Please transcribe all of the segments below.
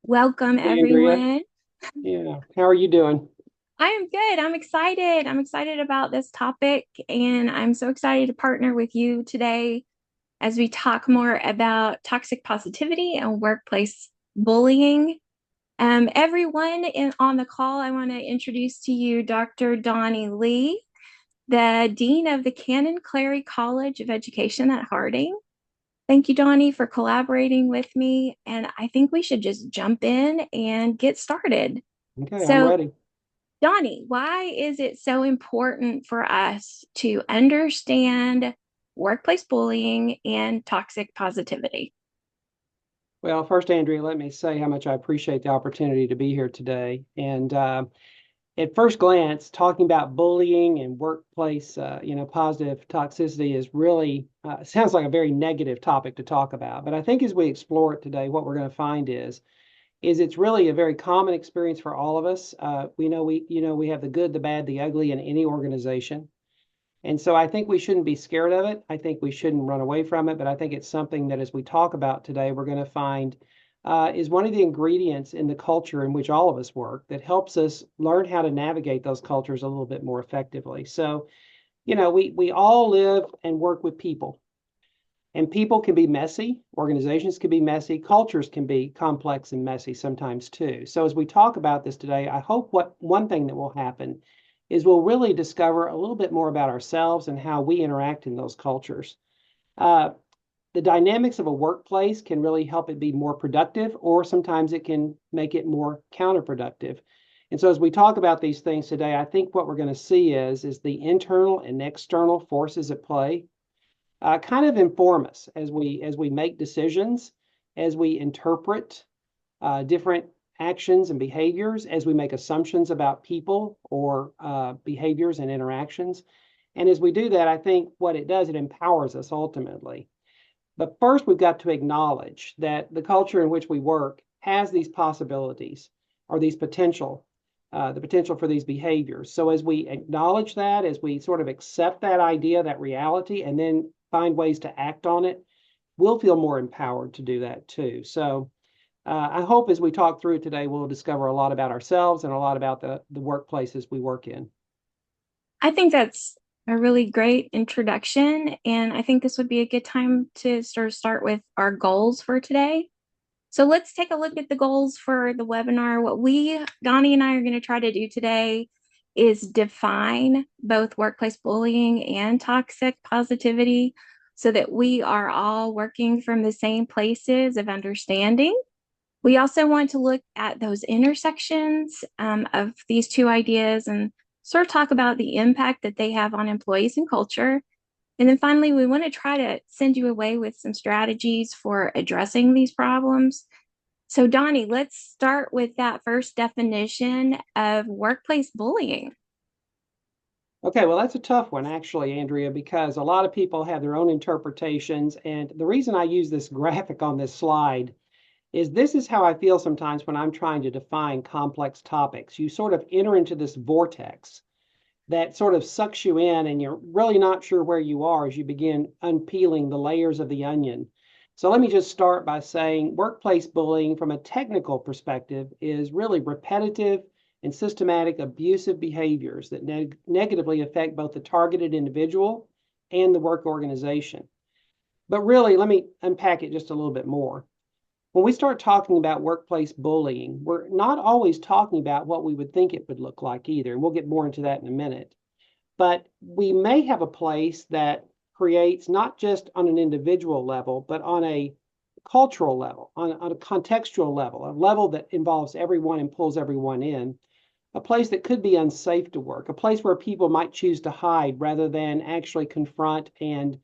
Welcome, Hey, Andrea. everyone. Yeah. How are you doing? I am good. I'm excited. I'm excited about this topic, and I'm so excited to partner with you today as we talk more about toxic positivity and workplace bullying. On the call, I want to introduce to you Dr. Donny Lee, the Dean of the Canon Clary College of Education at Harding. Thank you, Donny, for collaborating with me. And I think we should just jump in and get started. Okay, I'm So, ready. Donnie, why is it so important for us to understand workplace bullying and toxic positivity? Well, first, Andrea, let me say how much I appreciate the opportunity to be here today. And at first glance, talking about bullying and workplace, positive toxicity is really sounds like a very negative topic to talk about. But I think as we explore it today, what we're going to find is it's really a very common experience for all of us. We have the good, the bad, the ugly in any organization. And so I think we shouldn't be scared of it. I think we shouldn't run away from it. But I think it's something that as we talk about today, we're going to find is one of the ingredients in the culture in which all of us work that helps us learn how to navigate those cultures a little bit more effectively. So, we all live and work with people. And people can be messy, organizations can be messy, cultures can be complex and messy sometimes too. So as we talk about this today, I hope what one thing that will happen is we'll really discover a little bit more about ourselves and how we interact in those cultures. Uh, the dynamics of a workplace can really help it be more productive, or sometimes it can make it more counterproductive. And so as we talk about these things today, I think what we're going to see is the internal and external forces at play kind of inform us as we make decisions, as we interpret different actions and behaviors, as we make assumptions about people or behaviors and interactions. And as we do that, I think what it does, it empowers us ultimately. But first, we've got to acknowledge that the culture in which we work has these possibilities or these the potential for these behaviors. So as we acknowledge that, as we sort of accept that idea, that reality, and then find ways to act on it, we'll feel more empowered to do that too. So I hope as we talk through it today, we'll discover a lot about ourselves and a lot about the workplaces we work in. I think that's a really great introduction. And I think this would be a good time to start with our goals for today. So let's take a look at the goals for the webinar. Donnie and I are going to try to do today is define both workplace bullying and toxic positivity so that we are all working from the same places of understanding. We also want to look at those intersections of these two ideas and sort of talk about the impact that they have on employees and culture. And then finally, we want to try to send you away with some strategies for addressing these problems. So, Donnie, let's start with that first definition of workplace bullying. Okay, well, that's a tough one, actually, Andrea, because a lot of people have their own interpretations. And the reason I use this graphic on this slide is this is how I feel sometimes when I'm trying to define complex topics. You sort of enter into this vortex that sort of sucks you in, and you're really not sure where you are as you begin unpeeling the layers of the onion. So let me just start by saying workplace bullying from a technical perspective is really repetitive and systematic abusive behaviors that negatively affect both the targeted individual and the work organization. But really, let me unpack it just a little bit more. When we start talking about workplace bullying, we're not always talking about what we would think it would look like either. And we'll get more into that in a minute. But we may have a place that creates not just on an individual level, but on a cultural level, on a contextual level, a level that involves everyone and pulls everyone in, a place that could be unsafe to work, a place where people might choose to hide rather than actually confront and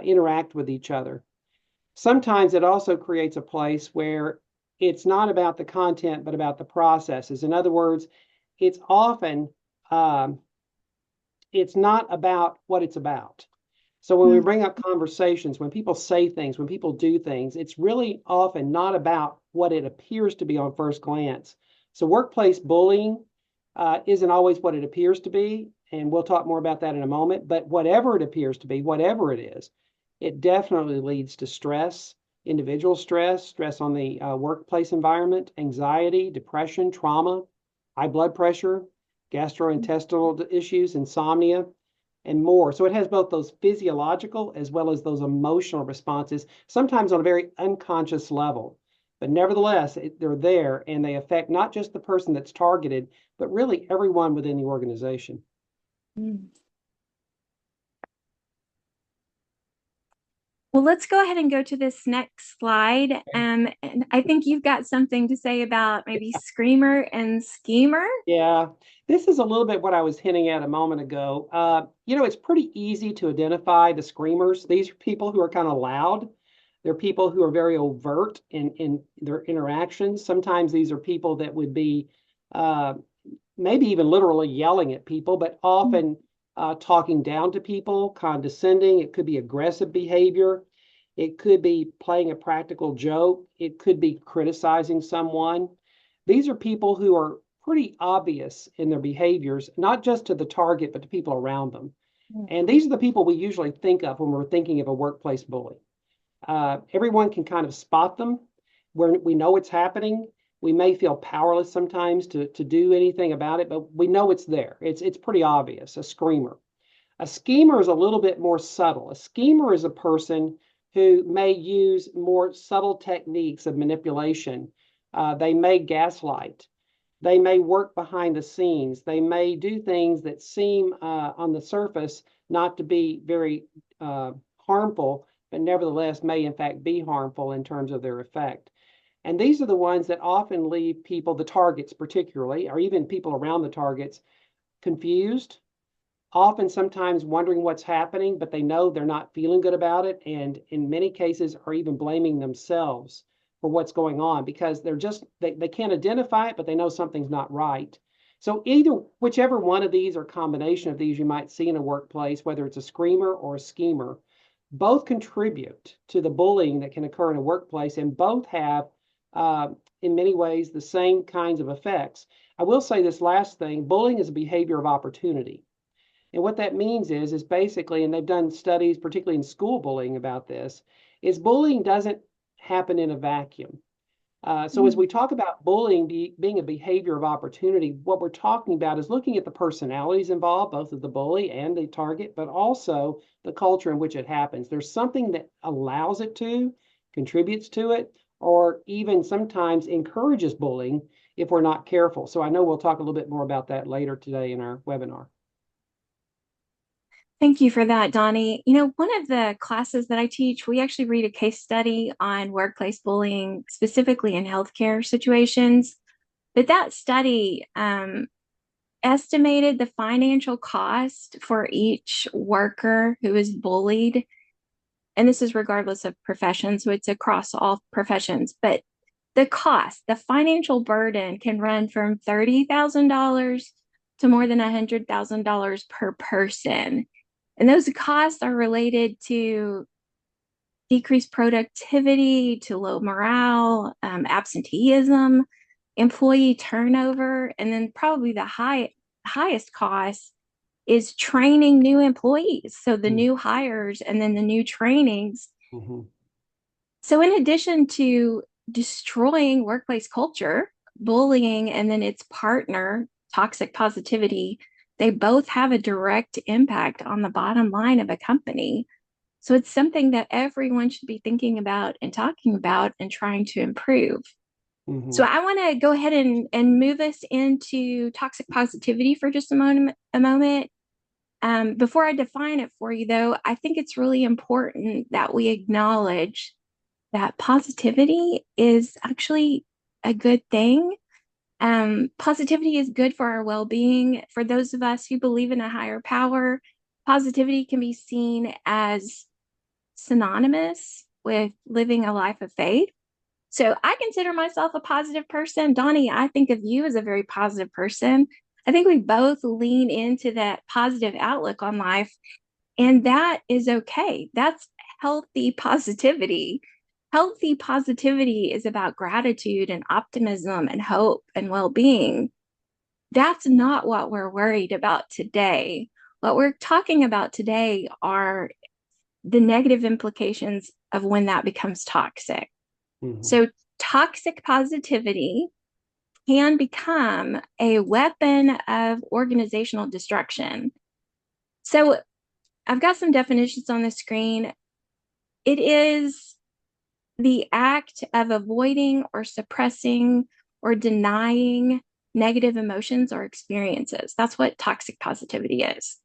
interact with each other. Sometimes it also creates a place where it's not about the content, but about the processes. In other words, it's often um, it's not about what it's about. So when we Mm. bring up conversations, when people say things, when people do things, it's really often not about what it appears to be on first glance. So workplace bullying isn't always what it appears to be, and we'll talk more about that in a moment. But whatever it appears to be, whatever it is, it definitely leads to stress. individual stress, stress on the workplace environment, anxiety, depression, trauma, high blood pressure, gastrointestinal issues, insomnia, and more. So it has both those physiological as well as those emotional responses, sometimes on a very unconscious level. But nevertheless, they're there and they affect not just the person that's targeted, but really everyone within the organization. Mm. Well, let's go ahead and go to this next slide. And I think you've got something to say about maybe screamer and schemer. Yeah, this is a little bit what I was hinting at a moment ago. It's pretty easy to identify the screamers. These are people who are kind of loud. They're people who are very overt in their interactions. Sometimes these are people that would be uh, maybe even literally yelling at people, but often talking down to people, condescending. It could be aggressive behavior. It could be playing a practical joke. It could be criticizing someone. These are people who are pretty obvious in their behaviors, not just to the target, but to people around them. And these are the people we usually think of when we're thinking of a workplace bully. Everyone can kind of spot them where we know it's happening. We may feel powerless sometimes to do anything about it, but we know it's there. It's pretty obvious, a screamer. A schemer is a little bit more subtle. A schemer is a person who may use more subtle techniques of manipulation. They may gaslight. They may work behind the scenes. They may do things that seem on the surface not to be very harmful, but nevertheless may in fact be harmful in terms of their effect. And these are the ones that often leave people, the targets particularly, or even people around the targets, confused, often sometimes wondering what's happening, but they know they're not feeling good about it. And in many cases are even blaming themselves for what's going on because they can't identify it, but they know something's not right. So whichever one of these or combination of these you might see in a workplace, whether it's a screamer or a schemer, both contribute to the bullying that can occur in a workplace and both have, uh, in many ways, the same kinds of effects. I will say this last thing, bullying is a behavior of opportunity. And what that means is basically, and they've done studies, particularly in school bullying about this, is bullying doesn't happen in a vacuum. So as we talk about bullying being a behavior of opportunity, what we're talking about is looking at the personalities involved, both of the bully and the target, but also the culture in which it happens. There's something that allows it to, contributes to it, or even sometimes encourages bullying if we're not careful. So I know we'll talk a little bit more about that later today in our webinar. Thank you for that, Donnie. One of the classes that I teach, we actually read a case study on workplace bullying, specifically in healthcare situations. But that study estimated the financial cost for each worker who is bullied. And this is regardless of profession, so it's across all professions. But the financial burden can run from $30,000 to more than $100,000 per person. And those costs are related to decreased productivity, to low morale, absenteeism, employee turnover, and then probably the highest cost is training new employees. So the new hires and then the new trainings. Mm-hmm. So in addition to destroying workplace culture, bullying, and then its partner, toxic positivity, they both have a direct impact on the bottom line of a company. So it's something that everyone should be thinking about and talking about and trying to improve. Mm-hmm. So I want to go ahead and move us into toxic positivity for just a moment. Before I define it for you, though, I think it's really important that we acknowledge that positivity is actually a good thing. Positivity is good for our well being. For those of us who believe in a higher power, positivity can be seen as synonymous with living a life of faith. So I consider myself a positive person. Donnie, I think of you as a very positive person. I think we both lean into that positive outlook on life, and that is okay. That's healthy positivity. Healthy positivity is about gratitude and optimism and hope and well being. That's not what we're worried about today. What we're talking about today are the negative implications of when that becomes toxic. Mhm. So, toxic positivity can become a weapon of organizational destruction. So, I've got some definitions on the screen. It is the act of avoiding or suppressing or denying negative emotions or experiences. That's what toxic positivity is.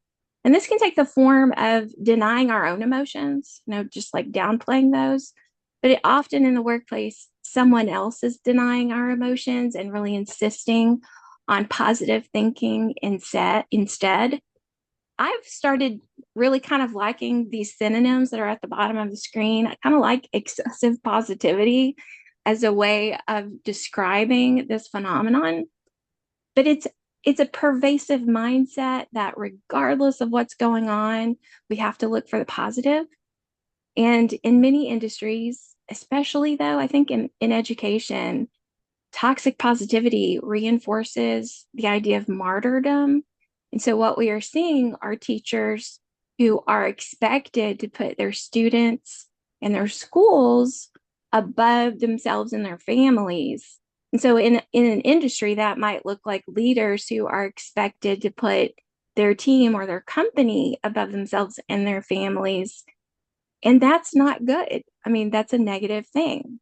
And this can take the form of denying our own emotions, just like downplaying those. But it often in the workplace, someone else is denying our emotions and really insisting on positive thinking instead. I've started really kind of liking these synonyms that are at the bottom of the screen. I kind of like excessive positivity as a way of describing this phenomenon, but it's a pervasive mindset that regardless of what's going on, we have to look for the positive. And in many industries, especially though, I think in education, toxic positivity reinforces the idea of martyrdom. And so, what we are seeing are teachers who are expected to put their students and their schools above themselves and their families. And so, in an industry, that might look like leaders who are expected to put their team or their company above themselves and their families. And that's not good. I mean, that's a negative thing.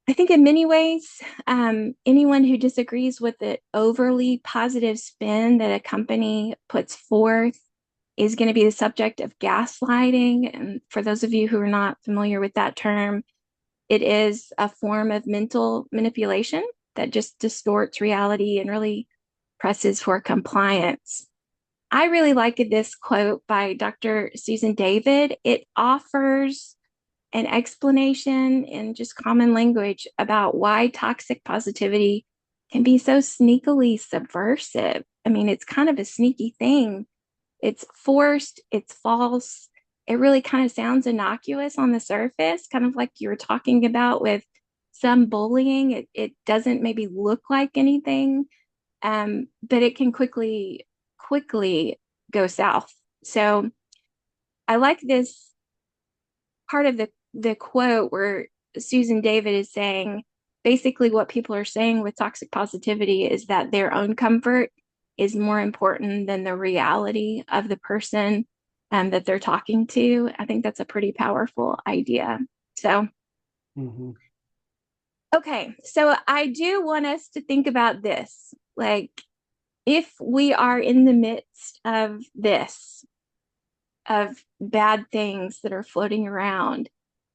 I think in many ways, anyone who disagrees with the overly positive spin that a company puts forth is going to be the subject of gaslighting. And for those of you who are not familiar with that term, it is a form of mental manipulation that just distorts reality and really presses for compliance. I really like this quote by Dr. Susan David. It offers an explanation in just common language about why toxic positivity can be so sneakily subversive. I mean, it's kind of a sneaky thing. It's forced, it's false. It really kind of sounds innocuous on the surface, kind of like you were talking about with some bullying. It doesn't maybe look like anything, but it can quickly go south. So I like this part of the quote where Susan David is saying basically what people are saying with toxic positivity is that their own comfort is more important than the reality of the person that they're talking to. I think that's a pretty powerful idea. So, Mhm. okay, so I do want us to think about this. Like, if we are in the midst of this, of bad things that are floating around.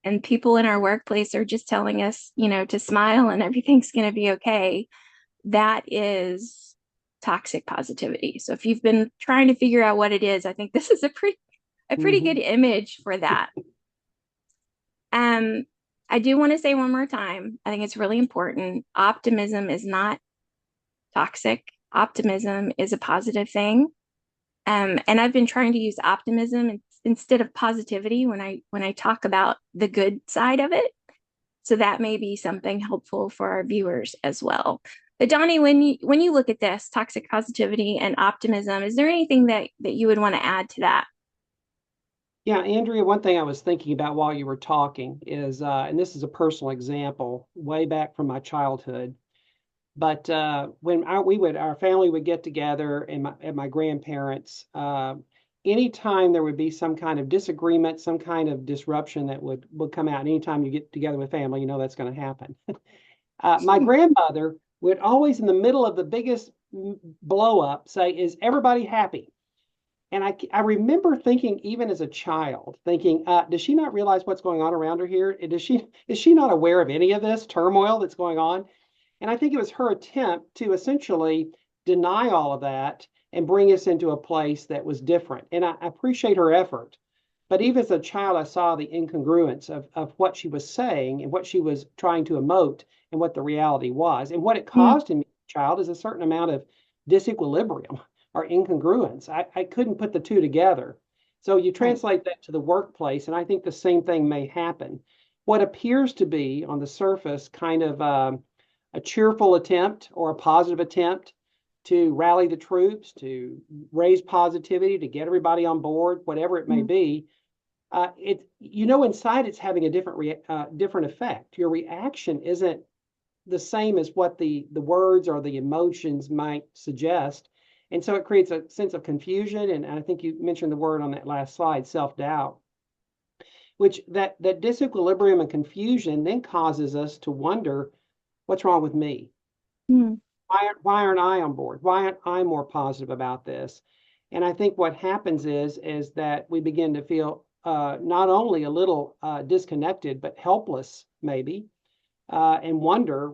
And people in our workplace are just telling us, to smile and everything's going to be okay. That is toxic positivity. So if you've been trying to figure out what it is, I think this is a pretty good Mhm. image for that. Um, I do want to say one more time, I think it's really important. Optimism is not toxic. Optimism is a positive thing. And I've been trying to use optimism instead of positivity when I talk about the good side of it. So that may be something helpful for our viewers as well. But Donnie, when you look at this toxic positivity and optimism, is there anything that you would want to add to that? Yeah, Andrea, one thing I was thinking about while you were talking is, and this is a personal example way back from my childhood, but when our family would get together and my grandparents, anytime there would be some kind of disagreement, some kind of disruption that would come out, anytime you get together with family, you know that's going to happen. My grandmother would always, in the middle of the biggest blow up, say, "Is everybody happy?" And I remember thinking, even as a child, thinking, does she not realize what's going on around her here? Is she not aware of any of this turmoil that's going on? And I think it was her attempt to essentially deny all of that and bring us into a place that was different. And I appreciate her effort. But even as a child, I saw the incongruence of what she was saying and what she was trying to emote and what the reality was. And what it Mm, caused in me as a child is a certain amount of disequilibrium or incongruence. I couldn't put the two together. So you right. translate that to the workplace, and I think the same thing may happen. What appears to be on the surface kind of a cheerful attempt or a positive attempt to rally the troops, to raise positivity, to get everybody on board, whatever it may Mm, be, inside it's having a different effect. Your reaction isn't the same as what the words or the emotions might suggest. And so it creates a sense of confusion. And I think you mentioned the word on that last slide, self-doubt, which that disequilibrium and confusion then causes us to wonder, what's wrong with me? Mm, Why aren't I on board? Why aren't I more positive about this? And I think what happens is that we begin to feel not only a little disconnected, but helpless, maybe, and wonder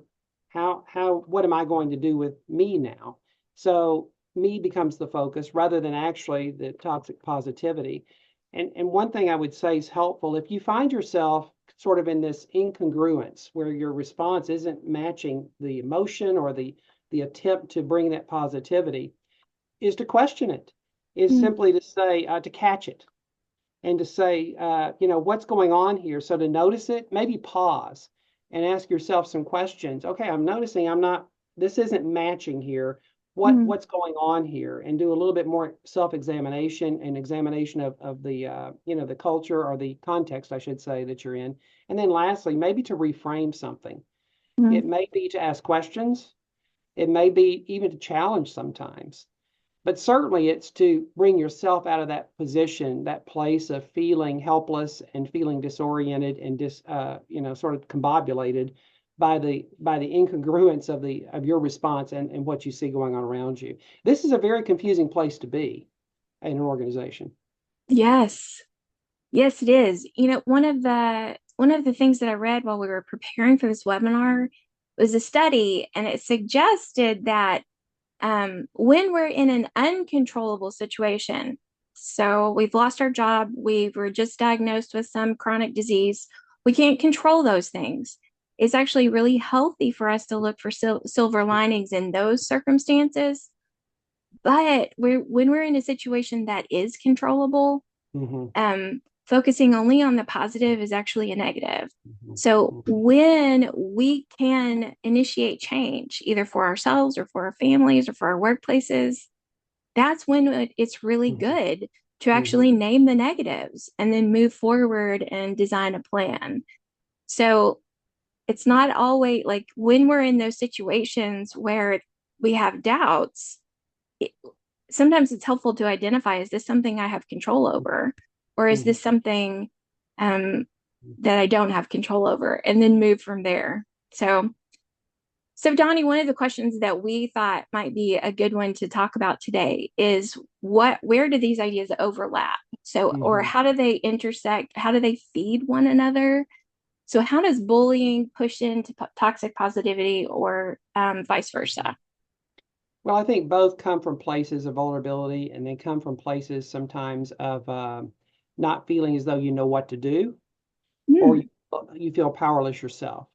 how what am I going to do with me now? So me becomes the focus rather than actually the toxic positivity. And one thing I would say is helpful if you find yourself sort of in this incongruence where your response isn't matching the emotion or the attempt to bring that positivity, is to question it, is mm, simply to say to catch it and to say, what's going on here? So to notice it, maybe pause and ask yourself some questions. Okay, I'm noticing this isn't matching here. mm, What's going on here? And do a little bit more self-examination and examination of the, the culture or the context, I should say, that you're in. And then lastly, maybe to reframe something. mm. It may be to ask questions. It may be even to challenge sometimes. But certainly it's to bring yourself out of that position, that place of feeling helpless and feeling disoriented and sort of combobulated by the incongruence of your response and what you see going on around you. This is a very confusing place to be in an organization. Yes. Yes, it is. One of the things that I read while we were preparing for this webinar was a study, and it suggested that when we're in an uncontrollable situation, so we've lost our job, we were just diagnosed with some chronic disease, we can't control those things. It's actually really healthy for us to look for silver linings in those circumstances. But when we're in a situation that is controllable, Mm-hmm, focusing only on the positive is actually a negative. mm-hmm, So when we can initiate change, either for ourselves or for our families or for our workplaces, that's when it's really mm-hmm, good to mm-hmm, actually name the negatives and then move forward and design a plan. So it's not always like when we're in those situations where we have doubts, it, sometimes it's helpful to identify, is this something I have control over? Or is mm-hmm, this something that I don't have control over? And then move from there. So Donnie, one of the questions that we thought might be a good one to talk about today is where do these ideas overlap? So, or mm-hmm. how do they intersect? How do they feed one another? So, how does bullying push into toxic positivity or vice versa? Well, I think both come from places of vulnerability and they come from places sometimes of not feeling as though you know what to do or Mm, you feel powerless yourself.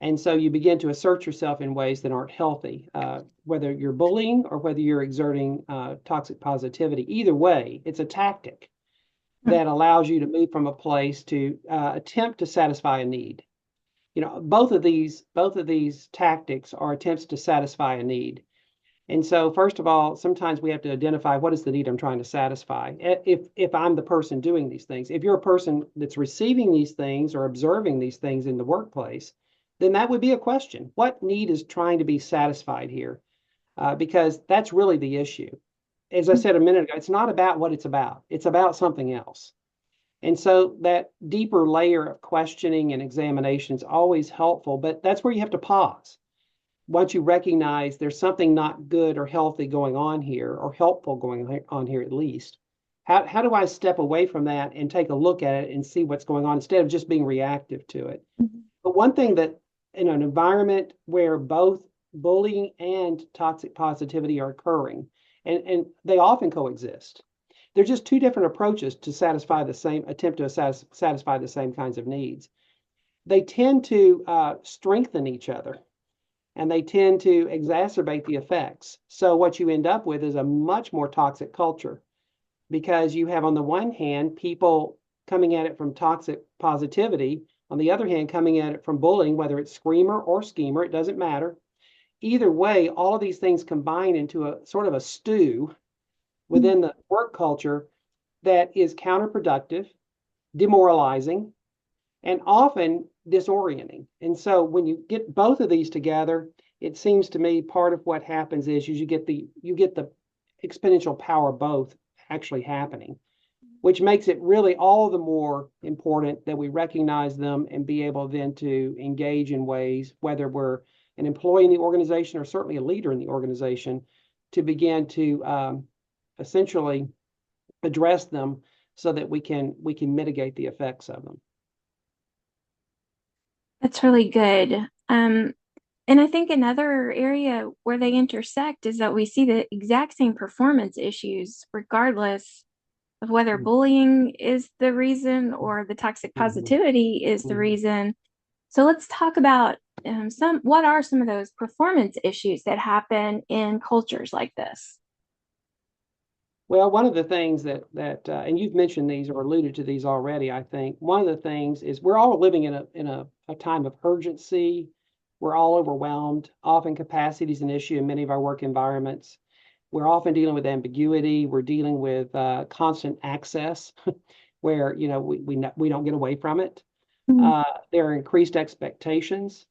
And so you begin to assert yourself in ways that aren't healthy, whether you're bullying or whether you're exerting toxic positivity. Either way, it's a tactic mm, that allows you to move from a place to attempt to satisfy a need. Both of these tactics are attempts to satisfy a need. And so, first of all, sometimes we have to identify what is the need I'm trying to satisfy. If I'm the person doing these things, if you're a person that's receiving these things or observing these things in the workplace, then that would be a question. What need is trying to be satisfied here? Because that's really the issue. As I mm, said a minute ago, it's not about what it's about. It's about something else. And so that deeper layer of questioning and examination is always helpful, but that's where you have to pause once you recognize there's something not good or healthy going on here, or helpful going on here at least, how do I step away from that and take a look at it and see what's going on instead of just being reactive to it? mm, But one thing that in an environment where both bullying and toxic positivity are occurring, and they often coexist, they're just two different approaches to satisfy the same, attempt to satisfy the same kinds of needs. They tend to strengthen each other and they tend to exacerbate the effects. So what you end up with is a much more toxic culture because you have on the one hand people coming at it from toxic positivity, on the other hand coming at it from bullying, whether it's screamer or schemer, it doesn't matter. Either way, all of these things combine into a sort of a stew mm, within the work culture that is counterproductive demoralizing, and often disorienting. And so when you get both of these together, it seems to me part of what happens is you get the exponential power of both actually happening, which makes it really all the more important that we recognize them and be able then to engage in ways, whether we're an employee in the organization or certainly a leader in the organization, to begin to essentially address them so that we can mitigate the effects of them. That's really good. And I think another area where they intersect is that we see the exact same performance issues, regardless of whether bullying is the reason or the toxic Mm-hmm. positivity is the Mm-hmm. reason. So let's talk about what are some of those performance issues that happen in cultures like this? Well, one of the things and you've mentioned these or alluded to these already, I think one of the things is we're all living in a time of urgency. We're all overwhelmed. Often capacity is an issue in many of our work environments. We're often dealing with ambiguity. We're dealing with constant access, where we don't get away from it. Mm. Uh, there are increased expectations.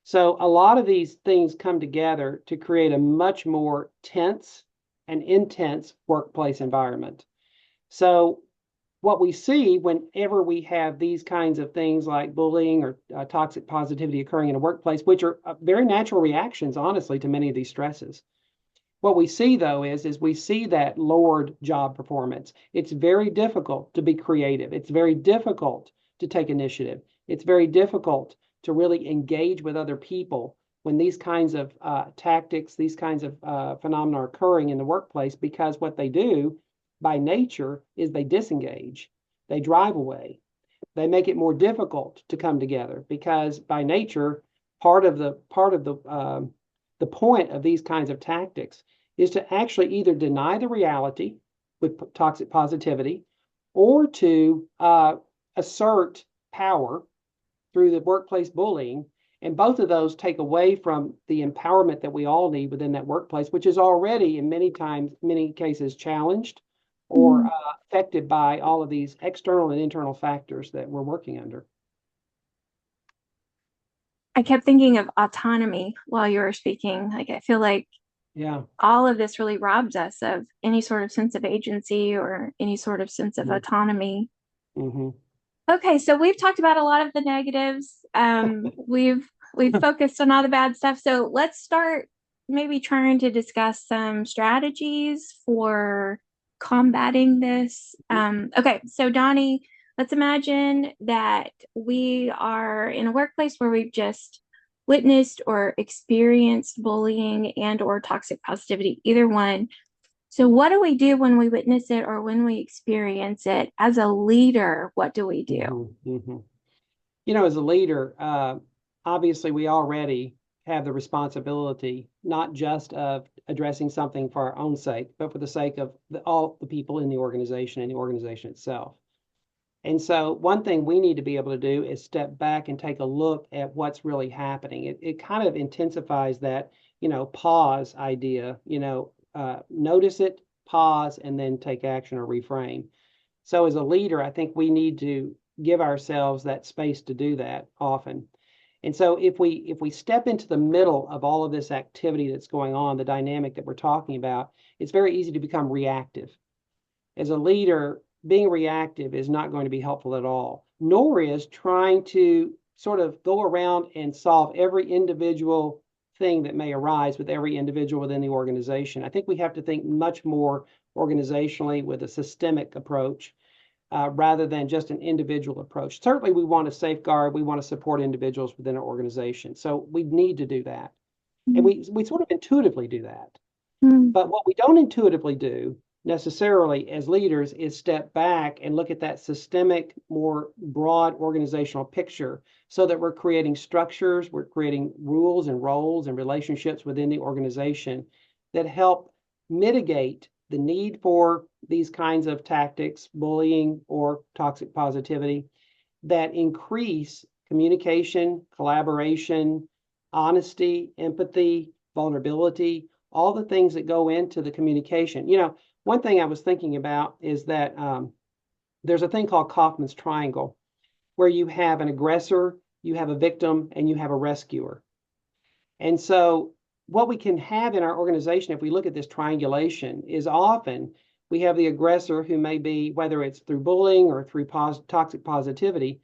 So a lot of these things come together to create a much more tense and intense workplace environment. So what we see whenever we have these kinds of things like bullying or toxic positivity occurring in a workplace, which are very natural reactions, honestly, to many of these stresses. What we see though is we see that lowered job performance. It's very difficult to be creative. It's very difficult to take initiative. It's very difficult to really engage with other people when these kinds of tactics, these kinds of phenomena are occurring in the workplace, because what they do by nature is they disengage, they drive away, they make it more difficult to come together, because by nature, part of the point of these kinds of tactics is to actually either deny the reality with toxic positivity, or to assert power through the workplace bullying. And both of those take away from the empowerment that we all need within that workplace, which is already in many cases challenged or Mm. affected by all of these external and internal factors that we're working under. I kept thinking of autonomy while you were speaking. Like, I feel like Yeah. all of this really robs us of any sort of sense of agency or any sort of sense of autonomy. Mm-hmm. Okay, so we've talked about a lot of the negatives. We've focused on all the bad stuff. So let's start maybe trying to discuss some strategies for combating this. Okay, so Donnie, let's imagine that we are in a workplace where we've just witnessed or experienced bullying and or toxic positivity, either one. So, what do we do when we witness it or when we experience it? As a leader, what do we do? Mm-hmm. Mm-hmm. As a leader, obviously we already have the responsibility not just of addressing something for our own sake, but for the sake of all the people in the organization and the organization itself. And so one thing we need to be able to do is step back and take a look at what's really happening. It kind of intensifies that, pause idea, notice it, pause, and then take action or reframe. So as a leader, I think we need to give ourselves that space to do that often. And so if we step into the middle of all of this activity that's going on, the dynamic that we're talking about, it's very easy to become reactive. As a leader, being reactive is not going to be helpful at all, nor is trying to sort of go around and solve every individual thing that may arise with every individual within the organization. I think we have to think much more organizationally with a systemic approach, rather than just an individual approach. Certainly, we want to safeguard, we want to support individuals within our organization. So we need to do that. And we sort of intuitively do that. Mm. But what we don't intuitively do necessarily as leaders is step back and look at that systemic, more broad organizational picture, so that we're creating structures, we're creating rules and roles and relationships within the organization that help mitigate the need for these kinds of tactics, bullying or toxic positivity, that increase communication, collaboration, honesty, empathy, vulnerability, all the things that go into the communication. One thing I was thinking about is that there's a thing called Kaufman's triangle, where you have an aggressor, you have a victim, and you have a rescuer. And so, what we can have in our organization, if we look at this triangulation, is often we have the aggressor who may be, whether it's through bullying or through toxic positivity,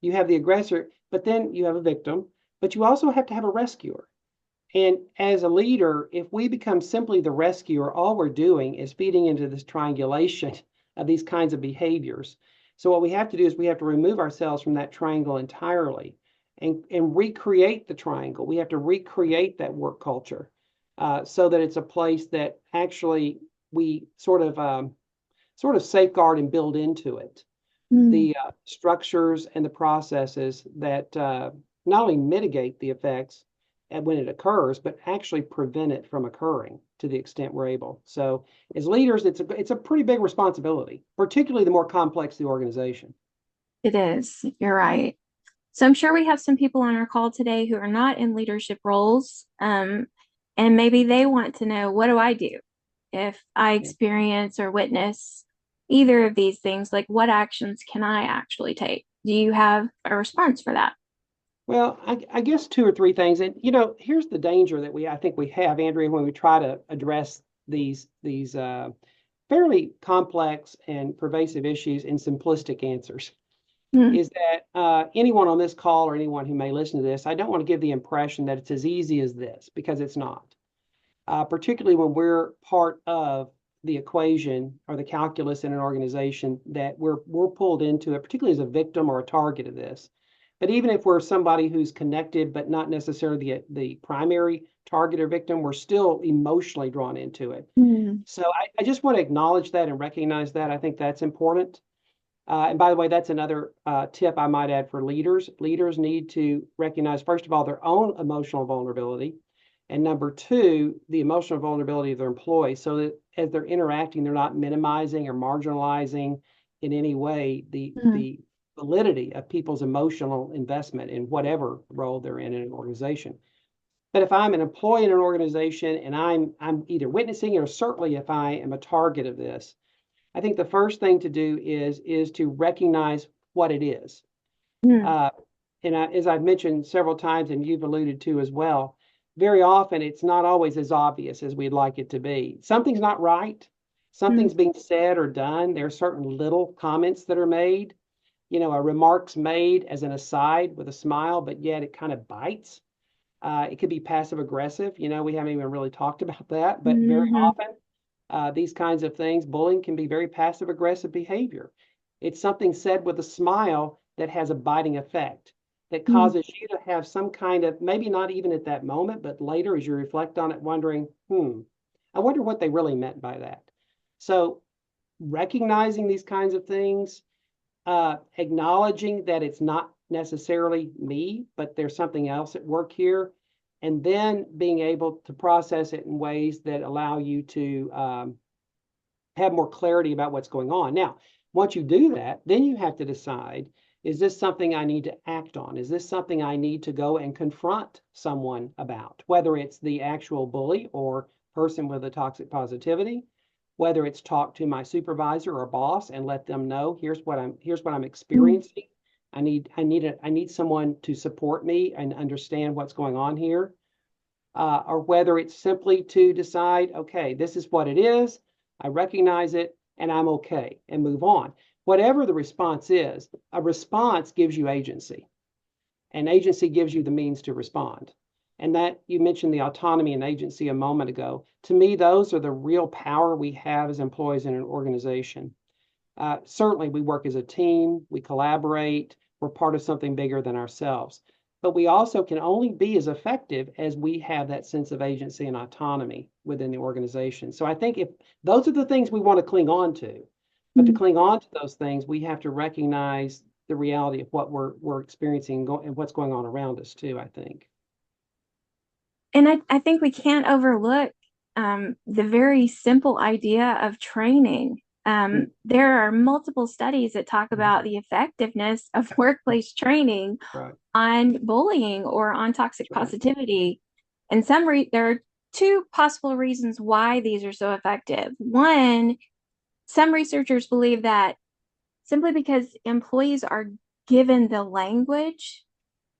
you have the aggressor, but then you have a victim, but you also have to have a rescuer. And as a leader, if we become simply the rescuer, all we're doing is feeding into this triangulation of these kinds of behaviors. So what we have to do is we have to remove ourselves from that triangle entirely and recreate the triangle. We have to recreate that work culture so that it's a place that actually we sort of safeguard and build into it Mm, the structures and the processes that not only mitigate the effects when it occurs, but actually prevent it from occurring to the extent we're able. So, as leaders, it's a pretty big responsibility, particularly the more complex the organization. it is. You're right. So I'm sure we have some people on our call today who are not in leadership roles, and maybe they want to know, what do I do if I Yeah. experience or witness either of these things? Like, what actions can I actually take? Do you have a response for that? Well, I guess two or three things, and here's the danger that I think we have, Andrea, when we try to address these fairly complex and pervasive issues in simplistic answers. Mm, Is that anyone on this call or anyone who may listen to this, I don't want to give the impression that it's as easy as this because it's not. Particularly when we're part of the equation or the calculus in an organization that we're pulled into it, particularly as a victim or a target of this. But even if we're somebody who's connected, but not necessarily the primary target or victim, we're still emotionally drawn into it. mm, So I just want to acknowledge that and recognize that. I think that's important. And by the way, that's another tip I might add for leaders. Leaders need to recognize, first of all, their own emotional vulnerability. And number two, the emotional vulnerability of their employees, so that as they're interacting, they're not minimizing or marginalizing in any way mm, the validity of people's emotional investment in whatever role they're in an organization. But if I'm an employee in an organization and I'm either witnessing it or certainly if I am a target of this, I think the first thing to do is to recognize what it is. mm, Uh, as I've mentioned several times, and you've alluded to as well, very often it's not always as obvious as we'd like it to be. Something's not right. mm, Something's being said or done. There are certain little comments that are made. A remark's made as an aside with a smile, but yet it kind of bites. It could be passive aggressive. We haven't even really talked about that, but very mhm, often these kinds of things, bullying can be very passive aggressive behavior. It's something said with a smile that has a biting effect that mm, causes you to have some kind of, maybe not even at that moment, but later as you reflect on it, wondering, I wonder what they really meant by that. So recognizing these kinds of things, acknowledging that it's not necessarily me, but there's something else at work here, and then being able to process it in ways that allow you to have more clarity about what's going on. Now, once you do that, then you have to decide, is this something I need to act on? Is this something I need to go and confront someone about, whether it's the actual bully or person with a toxic positivity, whether it's talk to my supervisor or boss and let them know, here's what I'm mm, experiencing. I need someone to support me and understand what's going on here. Or whether it's simply to decide, okay, this is what it is, I recognize it, and I'm okay, and move on. Whatever the response is, a response gives you agency, and agency gives you the means to respond. And that you mentioned the autonomy and agency a moment ago. To me, those are the real power we have as employees in an organization. Certainly, we work as a team, we collaborate, we're part of something bigger than ourselves. But we also can only be as effective as we have that sense of agency and autonomy within the organization. So I think if those are the things we want to cling on to, but to mm. cling on to those things, we have to recognize the reality of what we're experiencing and what's going on around us too, I think. And I think we can't overlook the very simple idea of training. Mm. There are multiple studies that talk Mhm. about the effectiveness of workplace training Right. on bullying or on toxic That's right. positivity. And there are two possible reasons why these are so effective. One, some researchers believe that simply because employees are given the language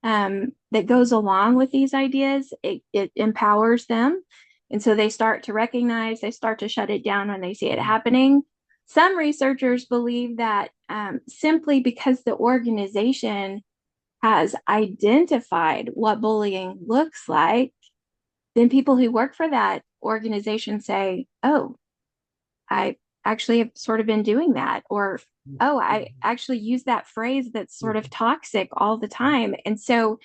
that goes along with these ideas. It empowers them. And so they start to recognize, they start to shut it down when they see it happening. Some researchers believe that simply because the organization has identified what bullying looks like, then people who work for that organization say, oh, I actually have sort of been doing that. Or, oh, I actually use that phrase that's sort of toxic all the time. And so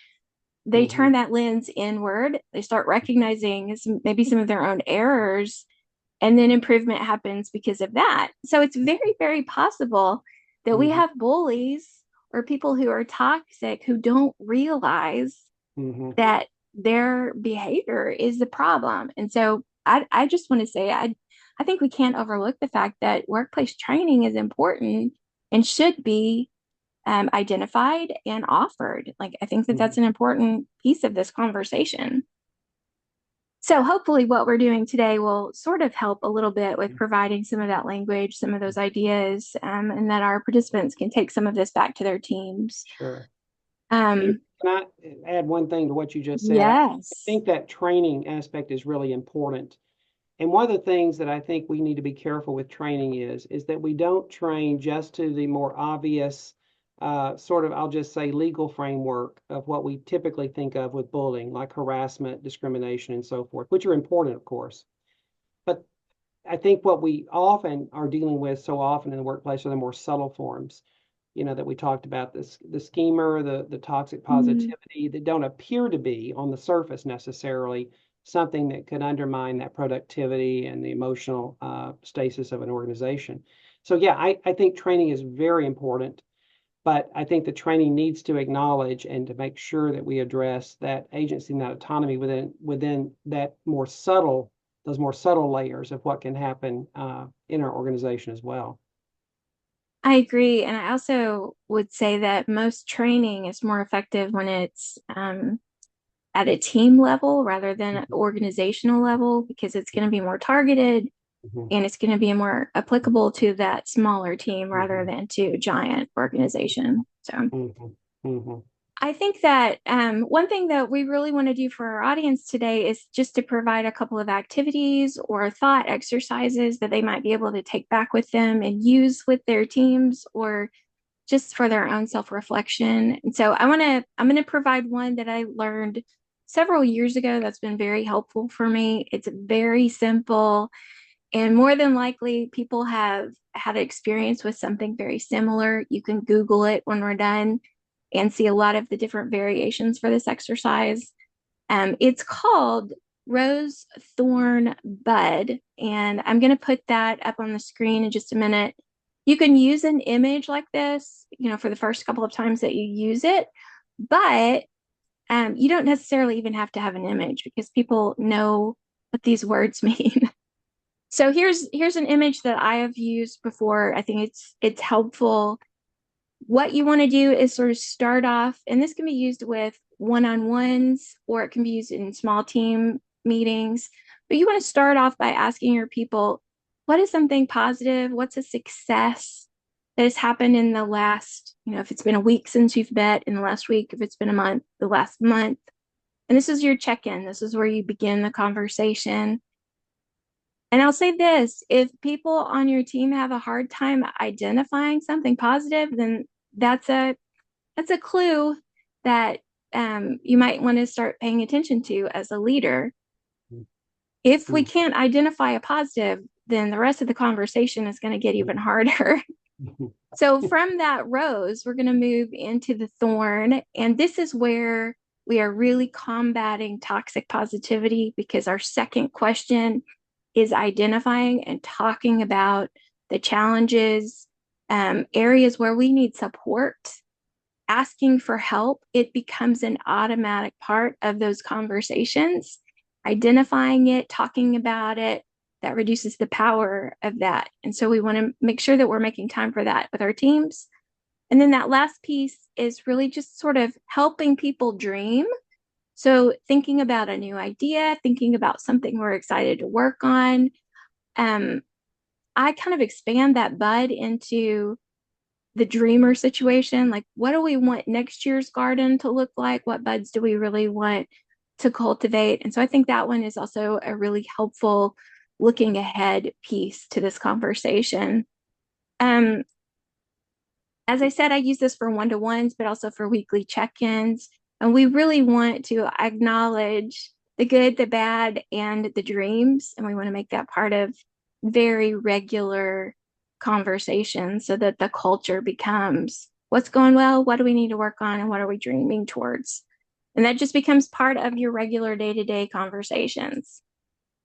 they Mhm. turn that lens inward. They start recognizing maybe some of their own errors, and then improvement happens because of that. So it's very, very possible that we Mhm. have bullies or people who are toxic who don't realize Mhm. that their behavior is the problem. And so I just want to say I think we can't overlook the fact that workplace training is important and should be identified and offered. Like, I think that that's Mhm. an important piece of this conversation. So, hopefully, what we're doing today will sort of help a little bit with providing some of that language, some of those ideas, and that our participants can take some of this back to their teams. Sure. And Um, can I add one thing to what you just said? I yes. think that training aspect is really important. And one of the things that I think we need to be careful with training is that we don't train just to the more obvious sort of, I'll just say, legal framework of what we typically think of with bullying, like harassment, discrimination, and so forth, which are important, of course. But I think what we often are dealing with so often in the workplace are the more subtle forms, that we talked about, this the schemer, the toxic Mm, positivity that don't appear to be on the surface necessarily something that could undermine that productivity and the emotional stasis of an organization. So yeah, I think training is very important, but I think the training needs to acknowledge and to make sure that we address that agency and that autonomy within that more subtle those more subtle layers of what can happen in our organization as well. I agree. And I also would say that most training is more effective when it's at a team level rather than Mhm. organizational level, because it's going to be more targeted Mhm. and it's going to be more applicable to that smaller team rather Mhm. than to a giant organization. So Mhm. Mhm. I think that one thing that we really want to do for our audience today is just to provide a couple of activities or thought exercises that they might be able to take back with them and use with their teams or just for their own self-reflection. And so I'm going to provide one that I learned several years ago that's been very helpful for me. It's very simple, and more than likely people have had experience with something very similar. You can Google it when we're done and see a lot of the different variations for this exercise. It's called Rose Thorn Bud, and I'm going to put that up on the screen in just a minute. You can use an image like this, for the first couple of times that you use it, but you don't necessarily even have to have an image because people know what these words mean. So here's an image that I have used before. I think it's helpful. What you want to do is sort of start off, and this can be used with one-on-ones or it can be used in small team meetings. But you want to start off by asking your people, what is something positive? What's a success that has happened in the last, if it's been a week since you've met, in the last week, if it's been a month, the last month. And this is your check-in. This is where you begin the conversation. And I'll say this, if people on your team have a hard time identifying something positive, then that's a that's a clue that you might want to start paying attention to as a leader. If we Mhm. can't identify a positive, then the rest of the conversation is going to get even harder. Mhm. So from that rose, we're going to move into the thorn. And this is where we are really combating toxic positivity because our second question is identifying and talking about the challenges, areas where we need support, asking for help. It becomes an automatic part of those conversations. Identifying it, talking about it, that reduces the power of that. And so we want to make sure that we're making time for that with our teams. And then that last piece is really just sort of helping people dream. So thinking about a new idea, thinking about something we're excited to work on. Um, I kind of expand that bud into the dreamer situation. Like, what do we want next year's garden to look like? What buds do we really want to cultivate? And so I think that one is also a really helpful looking ahead piece to this conversation. Um, as I said, I use this for one-to-ones, but also for weekly check-ins. And we really want to acknowledge the good, the bad, and the dreams. And we want to make that part of very regular conversation so that the culture becomes what's going well, what do we need to work on, and what are we dreaming towards? And that just becomes part of your regular day-to-day conversations.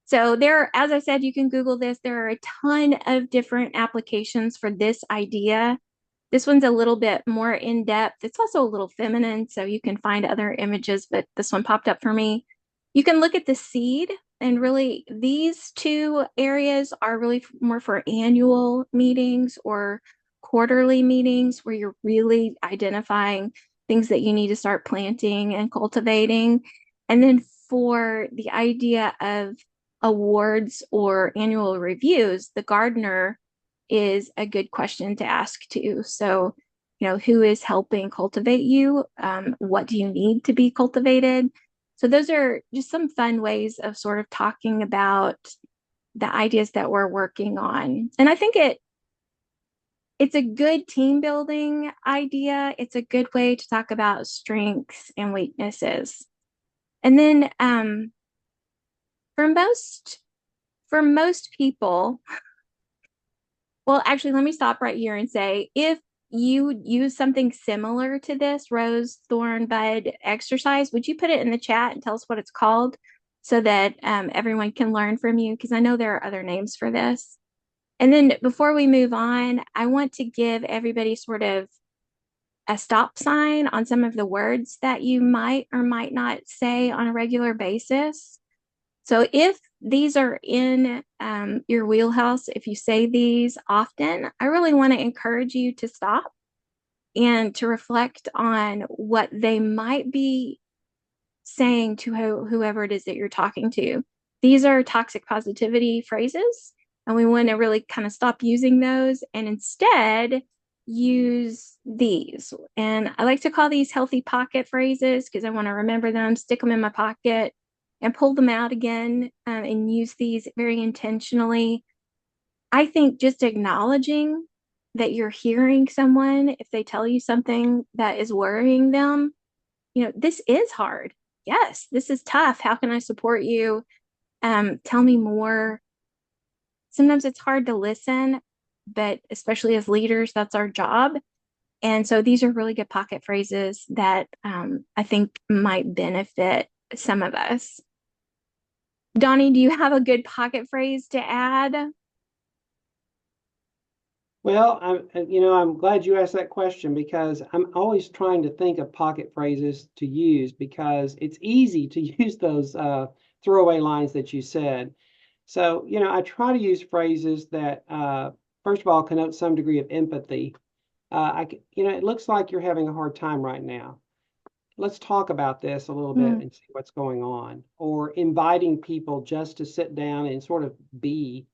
So there, as I said, you can Google this. There are a ton of different applications for this idea. This one's a little bit more in depth. It's also a little feminine, so you can find other images, but this one popped up for me. You can look at the seed, and really, these two areas are really more for annual meetings or quarterly meetings where you're really identifying things that you need to start planting and cultivating. And then for the idea of awards or annual reviews, the gardener is a good question to ask too. So, who is helping cultivate you? What do you need to be cultivated? So those are just some fun ways of sort of talking about the ideas that we're working on. And I think it's a good team building idea. It's a good way to talk about strengths and weaknesses. And then for most people, well, actually, let me stop right here and say if you use something similar to this rose, thorn, bud exercise, would you put it in the chat and tell us what it's called so that everyone can learn from you? Because I know there are other names for this. And then before we move on, I want to give everybody sort of a stop sign on some of the words that you might or might not say on a regular basis. So if these are in your wheelhouse, if you say these often, I really want to encourage you to stop and to reflect on what they might be saying to whoever it is that you're talking to. These are toxic positivity phrases, and we want to really kind of stop using those and instead use these. And I like to call these healthy pocket phrases because I want to remember them, stick them in my pocket, and pull them out again and use these very intentionally. I think just acknowledging that you're hearing someone if they tell you something that is worrying them, this is hard. Yes, this is tough. How can I support you? Tell me more. Sometimes it's hard to listen, but especially as leaders, that's our job. And so these are really good pocket phrases that I think might benefit some of us. Donnie, do you have a good pocket phrase to add? Well, I'm glad you asked that question because I'm always trying to think of pocket phrases to use because it's easy to use those throwaway lines that you said. So, I try to use phrases that, first of all, connote some degree of empathy. It looks like you're having a hard time right now. Let's talk about this a little bit Mm, and see what's going on. Or inviting people just to sit down and sort of be,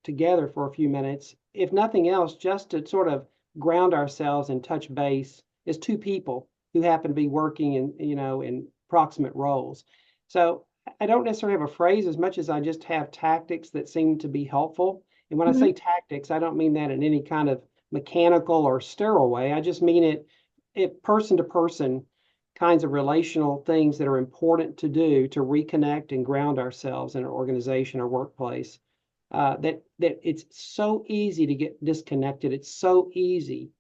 together for a few minutes. If nothing else, just to sort of ground ourselves and touch base as two people who happen to be working in proximate roles. So I don't necessarily have a phrase as much as I just have tactics that seem to be helpful. And when I mhm, say tactics, I don't mean that in any kind of mechanical or sterile way. I just mean it person to person kinds of relational things that are important to do to reconnect and ground ourselves in our organization or workplace. That it's so easy to get disconnected. It's so easy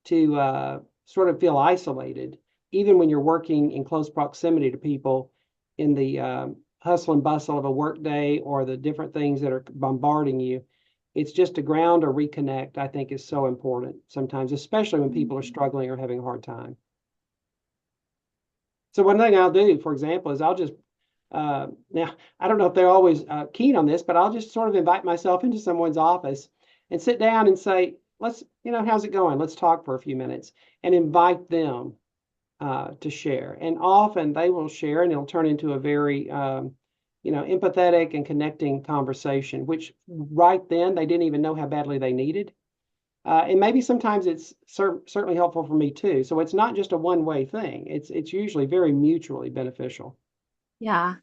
to sort of feel isolated, even when you're working in close proximity to people in the hustle and bustle of a workday or the different things that are bombarding you. It's just to ground or reconnect, I think, is so important sometimes, especially when people are mhm, struggling or having a hard time. So one thing I'll do, for example, is I'll just now I don't know if they're always keen on this, but I'll just sort of invite myself into someone's office and sit down and say, "Let's, how's it going? Let's talk for a few minutes," and invite them to share. And often they will share, and it'll turn into a very empathetic and connecting conversation, which right then they didn't even know how badly they needed. And maybe sometimes it's certainly helpful for me too. So it's not just a one-way thing. It's usually very mutually beneficial. Yeah.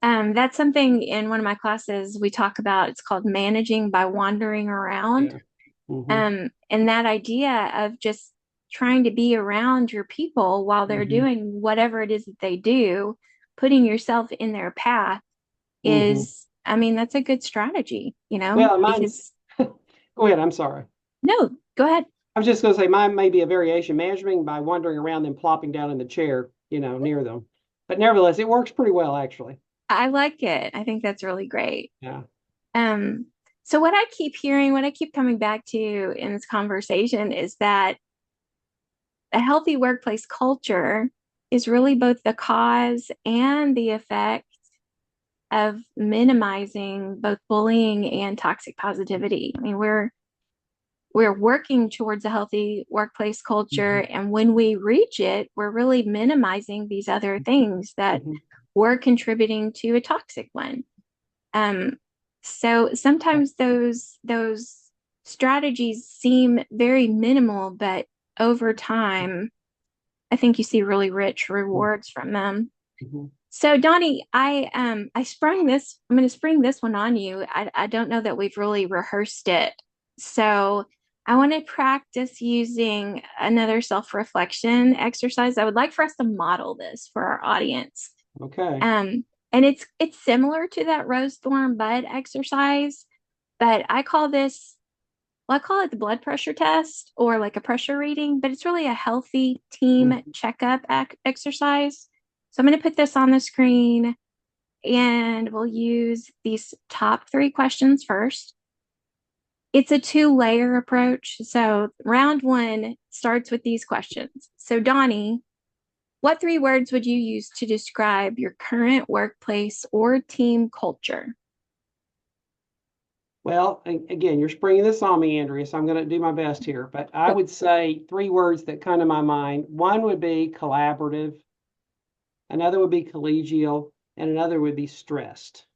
That's something in one of my classes we talk about. It's called managing by wandering around. Yeah. Hmm. And that idea of just trying to be around your people while they're Hmm. doing whatever it is that they do, putting yourself in their path Hmm. is, I mean, that's a good strategy, Well, mine's, because go ahead, I'm sorry. no, go ahead. I was just going to say mine may be a variation, managing by wandering around them, plopping down in the chair, near them. But nevertheless, it works pretty well, actually. I like it. I think that's really great. Yeah. Um, so what I keep hearing, what I keep coming back to in this conversation is that a healthy workplace culture is really both the cause and the effect of minimizing both bullying and toxic positivity. I mean, we're working towards a healthy workplace culture, Hmm. and when we reach it, we're really minimizing these other things that Hmm. were contributing to a toxic one. Um, so sometimes those strategies seem very minimal, but over time, I think you see really rich rewards from them. Hmm. So Donnie, I sprung this. I'm going to spring this one on you. I don't know that we've really rehearsed it, so I want to practice using another self-reflection exercise. I would like for us to model this for our audience. Okay. And it's similar to that rose thorn bud exercise, but I call it the blood pressure test or like a pressure reading, but it's really a healthy team Hmm. checkup exercise. So I'm going to put this on the screen and we'll use these top three questions first. It's a two-layer approach. So round one starts with these questions. So Donnie, what three words would you use to describe your current workplace or team culture? Well, again, you're springing this on me, Andrea, so I'm going to do my best here. But I Cool. would say three words that come to my mind. One would be collaborative, another would be collegial, and another would be stressed.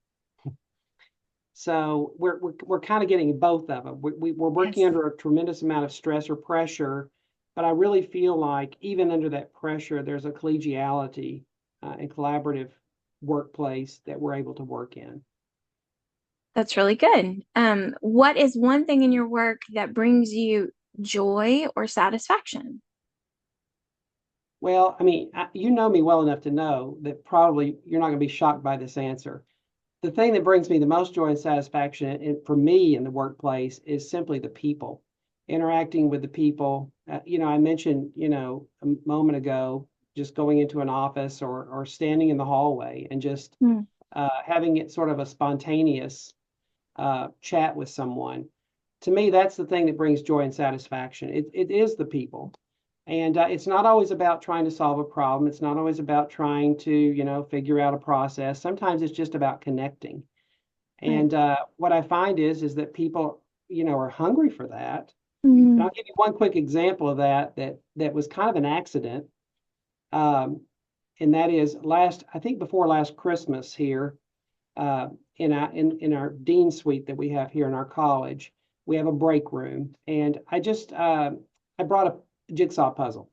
So we're kind of getting both of them. We're working Yes, under a tremendous amount of stress or pressure, but I really feel like even under that pressure, there's a collegiality and collaborative workplace that we're able to work in. that's really good. What is one thing in your work that brings you joy or satisfaction? Well, I mean, you know me well enough to know that probably you're not going to be shocked by this answer. The thing that brings me the most joy and satisfaction for me in the workplace is simply the people, interacting with the people. I mentioned, a moment ago, just going into an office or standing in the hallway and just Hmm. having it sort of a spontaneous chat with someone. To me, that's the thing that brings joy and satisfaction. It is the people. And it's not always about trying to solve a problem. It's not always about trying to, figure out a process. Sometimes it's just about connecting. Right. And what I find is that people, are hungry for that. And Mm, I'll give you one quick example of that was kind of an accident. Um, and that is I think before last Christmas here, uh, in our dean suite that we have here in our college, we have a break room, and I brought a jigsaw puzzle,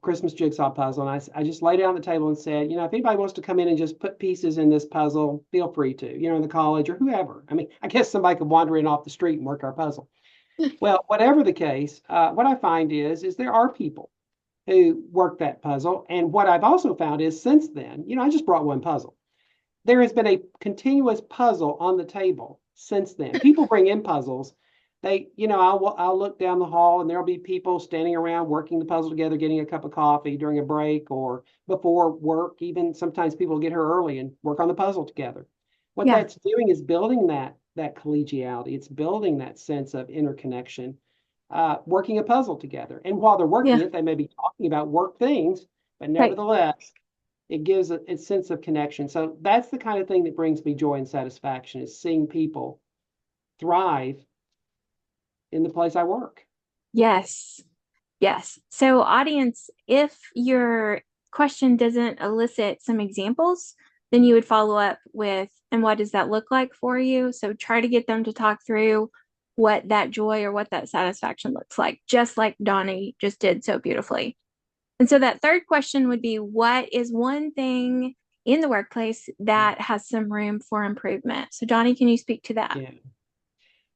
Christmas jigsaw puzzle, and I just laid it on the table and said, if anybody wants to come in and just put pieces in this puzzle, feel free to, in the college or whoever. I mean, I guess somebody could wander in off the street and work our puzzle. Well, whatever the case, what I find is there are people who work that puzzle, and what I've also found is since then, I just brought one puzzle. There has been a continuous puzzle on the table since then. People bring in puzzles. I'll look down the hall and there'll be people standing around working the puzzle together, getting a cup of coffee during a break or before work. Even sometimes people get here early and work on the puzzle together. What yeah, that's doing is building that collegiality. It's building that sense of interconnection, working a puzzle together. And while they're working yeah, it, they may be talking about work things, but right. nevertheless, it gives a sense of connection. So that's the kind of thing that brings me joy and satisfaction is seeing people thrive in the place I work. Yes, yes. So, audience, if your question doesn't elicit some examples, then you would follow up with, and what does that look like for you? So, try to get them to talk through what that joy or what that satisfaction looks like, just like Donnie just did so beautifully. And so that third question would be, what is one thing in the workplace that has some room for improvement? So, Donnie, can you speak to that? Yeah.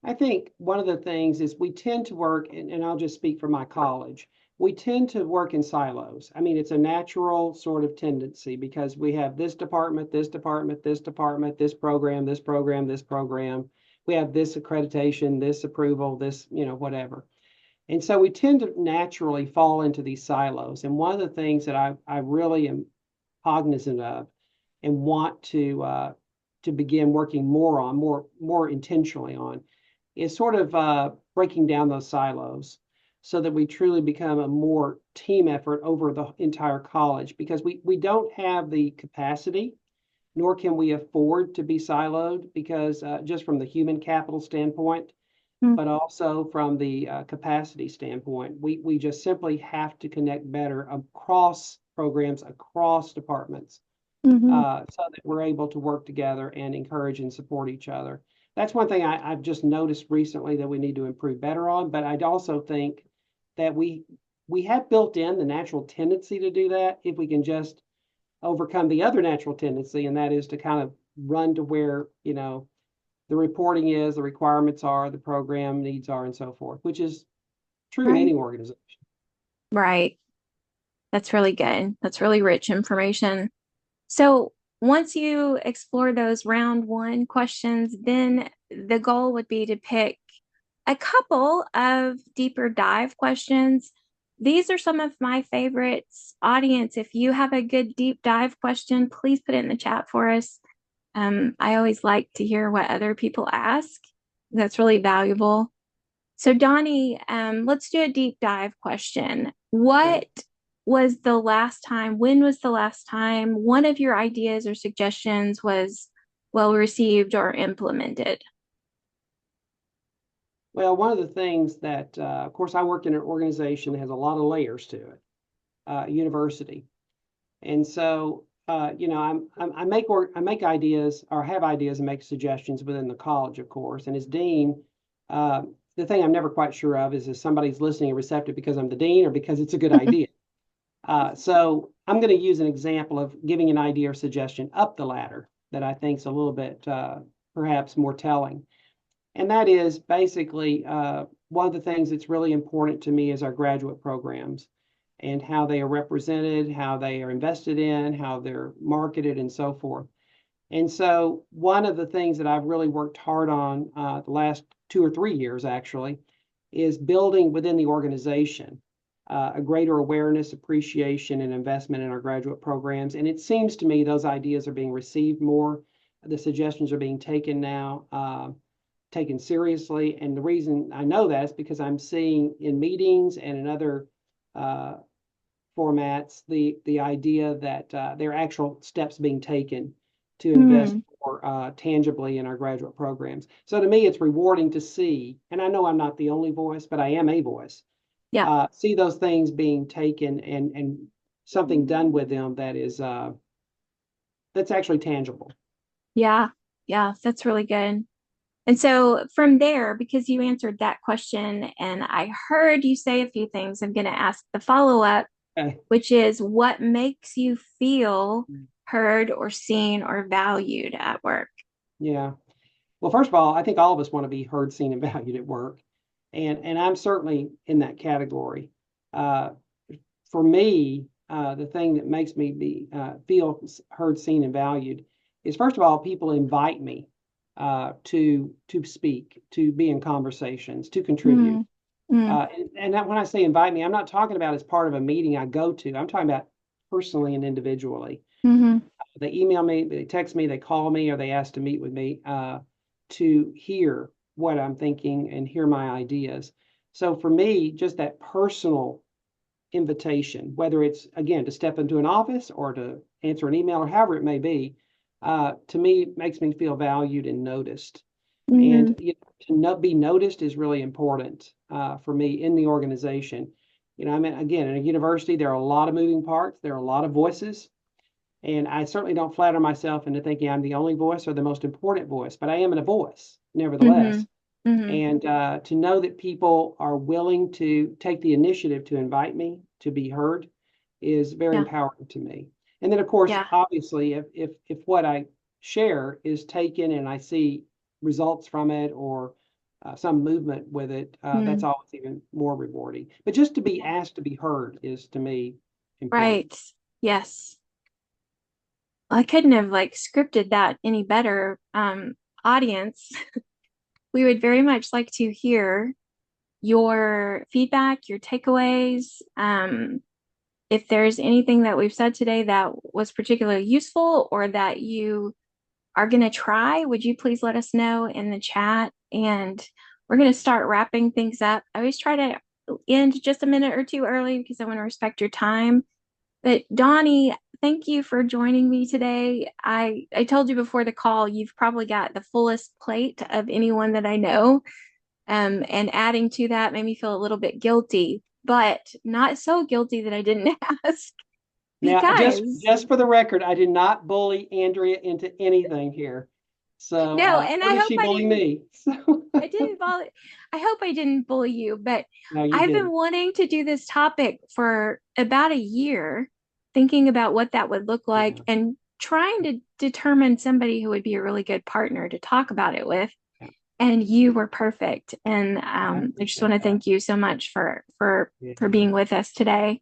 I think one of the things is we tend to work, and I'll just speak for my college, we tend to work in silos. I mean, it's a natural sort of tendency because we have this department, this department, this department, this program, this program, this program. We have this accreditation, this approval, this, whatever. And so we tend to naturally fall into these silos. And one of the things that I really am cognizant of and want to begin working more on, more intentionally on, is sort of breaking down those silos so that we truly become a more team effort over the entire college because we don't have the capacity nor can we afford to be siloed because just from the human capital standpoint, but also from the capacity standpoint, we just simply have to connect better across programs, across departments, Mm-hmm. so that we're able to work together and encourage and support each other. That's one thing I've just noticed recently that we need to improve better on. But I'd also think that we have built in the natural tendency to do that if we can just overcome the other natural tendency, and that is to kind of run to where the reporting is, the requirements are, the program needs are, and so forth, which is true in Right. any organization. Right. That's really good. That's really rich information. So once you explore those round one questions, then the goal would be to pick a couple of deeper dive questions. These are some of my favorites. Audience, if you have a good deep dive question, please put it in the chat for us. I always like to hear what other people ask. That's really valuable. So, Donnie, let's do a deep dive question. Okay. What was the last time, when was the last time one of your ideas or suggestions was well received or implemented? Well, one of the things that, of course, I work in an organization that has a lot of layers to it, university, and so I make ideas or have ideas and make suggestions within the college, of course. And as dean, uh, the thing I'm never quite sure of is if somebody's listening and receptive because I'm the dean or because it's a good idea. So I'm going to use an example of giving an idea or suggestion up the ladder that I think is a little bit perhaps more telling. And that is basically one of the things that's really important to me is our graduate programs and how they are represented, how they are invested in, how they're marketed, and so forth. And so, one of the things that I've really worked hard on the last 2 or 3 years actually is building within the organization a greater awareness, appreciation, and investment in our graduate programs. And it seems to me those ideas are being received more. The suggestions are being taken now, taken seriously. And the reason I know that is because I'm seeing in meetings and in other uh, formats the idea that there are actual steps being taken to invest Hmm. more tangibly in our graduate programs. So to me, it's rewarding to see, and I know I'm not the only voice, but I am a voice. Yeah. See those things being taken and something done with them that is that's actually tangible. Yeah. Yeah. That's really good. And so from there, because you answered that question and I heard you say a few things, I'm going to ask the follow up, Okay. which is what makes you feel heard or seen or valued at work? Yeah. Well, first of all, I think all of us want to be heard, seen, and valued at work, and I'm certainly in that category. Uh, for me, the thing that makes me feel heard, seen, and valued is first of all, people invite me to speak, to be in conversations, to contribute. Mm, mm, And that, when I say invite me, I'm not talking about as part of a meeting I go to. I'm talking about personally and individually. mm-hmm, They email me, they text me, they call me, or they ask to meet with me to hear what I'm thinking and hear my ideas. So for me, just that personal invitation, whether it's again to step into an office or to answer an email or however it may be, to me makes me feel valued and noticed. mm-hmm, And to not be noticed is really important for me in the organization. I mean, again, in a university, there are a lot of moving parts, there are a lot of voices, and I certainly don't flatter myself into thinking I'm the only voice or the most important voice, but I am a voice, mm-hmm. nevertheless. Hmm. And to know that people are willing to take the initiative to invite me to be heard is very Yeah. empowering to me. And then, of course, Yeah. obviously, if what I share is taken and I see results from it or some movement with it, that's Mm. always even more rewarding. But just to be asked to be heard is to me important. Right. Yes. I couldn't have like scripted that any better. Audience, we would very much like to hear your feedback, your takeaways. If there's anything that we've said today that was particularly useful or that you are going to try, would you please let us know in the chat? And we're going to start wrapping things up. I always try to end just a minute or two early because I want to respect your time. But Donny, thank you for joining me today. I told you before the call, you've probably got the fullest plate of anyone that I know. And adding to that made me feel a little bit guilty, but not so guilty that I didn't ask Now, just because just for the record, I did not bully Andrea into anything here. So, no, and nor I did hope she I bully didn't me. So, I didn't bully. I hope I didn't bully you, but no, you I've been didn't. wanting to do this topic for about a year, thinking about what that would look like Yeah, and trying to determine somebody who would be a really good partner to talk about it with. yeah, And you were perfect. And I I just want appreciate to that. thank you so much for Yeah. being with us today.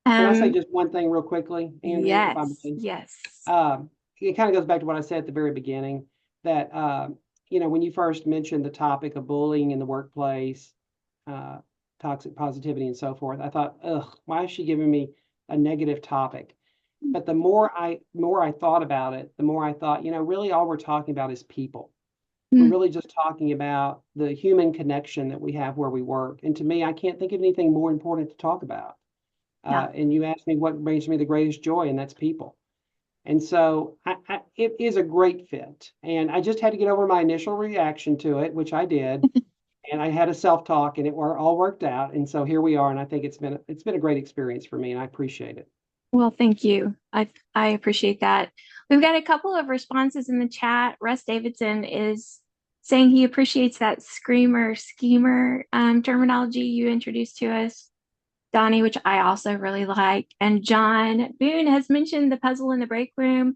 Can I say Um, just one thing real quickly, Andrea, if I yes, may? yes. Um, it kind of goes back to what I said at the very beginning that, when you first mentioned the topic of bullying in the workplace, uh, toxic positivity and so forth, I thought, ugh, why is she giving me a negative topic? But the more I thought about it, the more I thought, really all we're talking about is people. We're Mm, really just talking about the human connection that we have where we work. And to me, I can't think of anything more important to talk about. yeah. And you asked me what brings me the greatest joy, and that's people. And so it is a great fit. And I just had to get over my initial reaction to it, which I did. And I had a self-talk, and all worked out. And so here we are. And I think it's been a great experience for me, and I appreciate it. Well, thank you. I appreciate that. We've got a couple of responses in the chat. Russ Davidson is saying he appreciates that screamer schemer terminology you introduced to us, Donnie, which I also really like. And John Boone has mentioned the puzzle in the break room.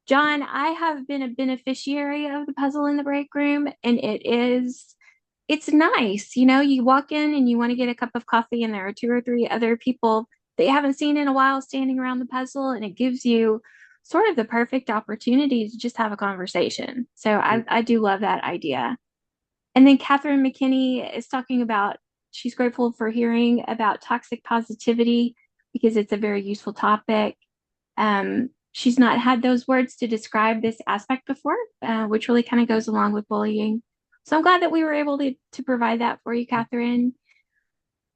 John, I have been a beneficiary of the puzzle in the break room, and it's nice. You know, you walk in and you want to get a cup of coffee, and there are two or three other people that you haven't seen in a while standing around the puzzle, and it gives you sort of the perfect opportunity to just have a conversation. So I do love that idea. And then Catherine McKinney is talking about she's grateful for hearing about toxic positivity because it's a very useful topic. She's not had those words to describe this aspect before, which really kind of goes along with bullying. So I'm glad that we were able to provide that for you, Catherine.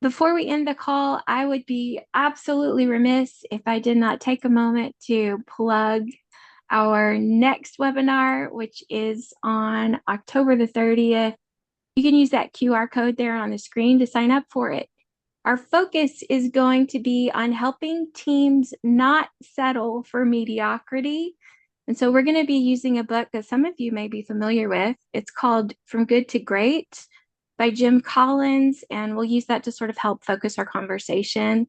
Before we end the call, I would be absolutely remiss if I did not take a moment to plug our next webinar, which is on October the 30th. You can use that QR code there on the screen to sign up for it. Our focus is going to be on helping teams not settle for mediocrity. And so we're going to be using a book that some of you may be familiar with. It's called From Good to Great by Jim Collins, and we'll use that to sort of help focus our conversation.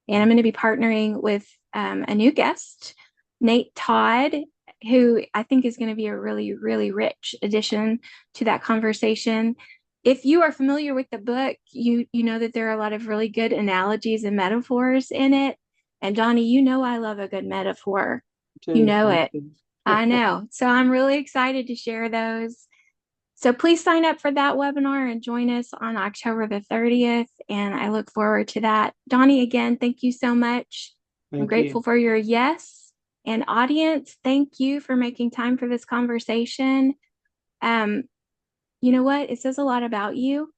And I'm going to be partnering with a new guest, Nate Todd, who I think is going to be a really, really rich addition to that conversation. If you are familiar with the book, you know that there are a lot of really good analogies and metaphors in it. And Donnie, you know I love a good metaphor. You Too. know Me it. too. I know. So I'm really excited to share those. So please sign up for that webinar and join us on October the 30th. And I look forward to that. Donnie, again, thank you so much. I'm Thank grateful you. for your yes. And audience, thank you for making time for this conversation. Um, you know what? It says a lot about you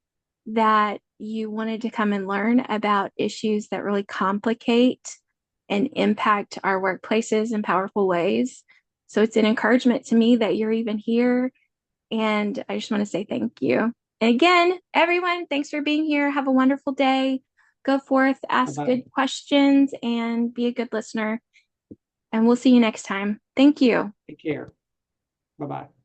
that you wanted to come and learn about issues that really complicate and impact our workplaces in powerful ways. So it's an encouragement to me that you're even here. And I just want to say thank you. And again, everyone, thanks for being here. Have a wonderful day. Go forth, Bye ask good bye. questions, and be a good listener. And we'll see you next time. Thank you. Take care. Bye bye.